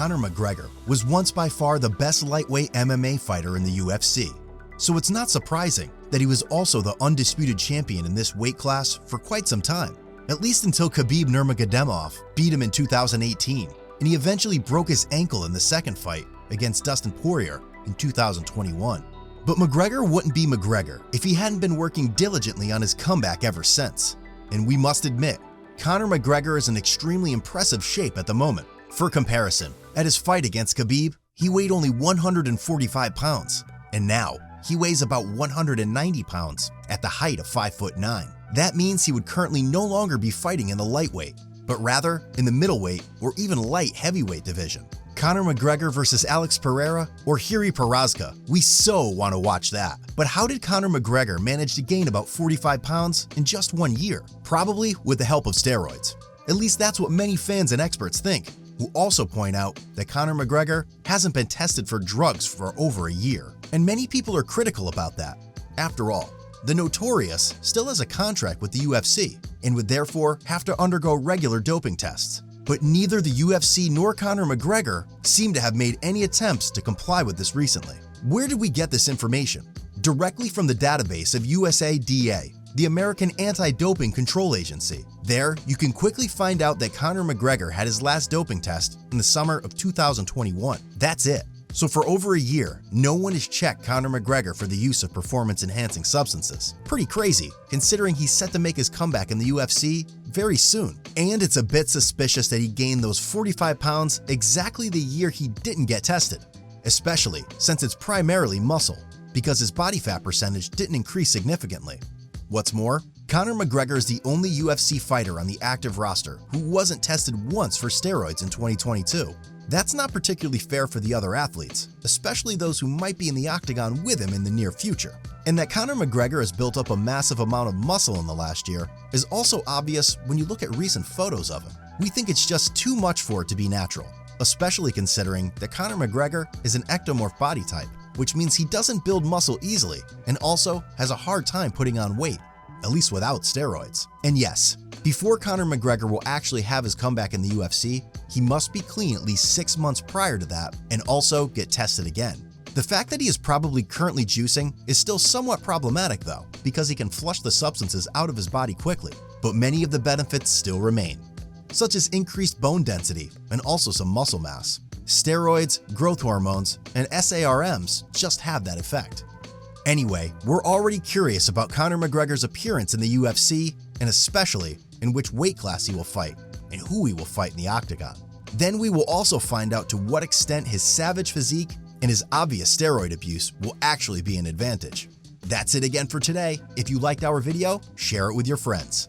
Conor McGregor was once by far the best lightweight MMA fighter in the UFC, so it's not surprising that he was also the undisputed champion in this weight class for quite some time, at least until Khabib Nurmagomedov beat him in 2018, and he eventually broke his ankle in the second fight against Dustin Poirier in 2021. But McGregor wouldn't be McGregor if he hadn't been working diligently on his comeback ever since. And we must admit, Conor McGregor is in extremely impressive shape at the moment. For comparison, at his fight against Khabib, he weighed only 145 pounds, and now he weighs about 190 pounds at the height of 5'9". That means he would currently no longer be fighting in the lightweight, but rather in the middleweight or even light heavyweight division. Conor McGregor versus Alex Pereira or Jiri Prochazka, we so want to watch that. But how did Conor McGregor manage to gain about 45 pounds in just 1 year? Probably with the help of steroids. At least that's what many fans and experts think, who also point out that Conor McGregor hasn't been tested for drugs for over a year. And many people are critical about that. After all, the Notorious still has a contract with the UFC and would therefore have to undergo regular doping tests. But neither the UFC nor Conor McGregor seem to have made any attempts to comply with this recently. Where did we get this information? Directly from the database of USADA, the American Anti-Doping Control Agency. There, you can quickly find out that Conor McGregor had his last doping test in the summer of 2021. That's it. So for over a year, no one has checked Conor McGregor for the use of performance-enhancing substances. Pretty crazy, considering he's set to make his comeback in the UFC very soon. And it's a bit suspicious that he gained those 45 pounds exactly the year he didn't get tested, especially since it's primarily muscle, because his body fat percentage didn't increase significantly. What's more, Conor McGregor is the only UFC fighter on the active roster who wasn't tested once for steroids in 2022. That's not particularly fair for the other athletes, especially those who might be in the octagon with him in the near future. And that Conor McGregor has built up a massive amount of muscle in the last year is also obvious when you look at recent photos of him. We think it's just too much for it to be natural, especially considering that Conor McGregor is an ectomorph body type, which means he doesn't build muscle easily and also has a hard time putting on weight, at least without steroids. And yes, before Conor McGregor will actually have his comeback in the UFC, he must be clean at least 6 months prior to that and also get tested again. The fact that he is probably currently juicing is still somewhat problematic though, because he can flush the substances out of his body quickly, but many of the benefits still remain, such as increased bone density and also some muscle mass. Steroids, growth hormones, and SARMs just have that effect. Anyway, we're already curious about Conor McGregor's appearance in the UFC and especially in which weight class he will fight and who he will fight in the octagon. Then we will also find out to what extent his savage physique and his obvious steroid abuse will actually be an advantage. That's it again for today. If you liked our video, share it with your friends.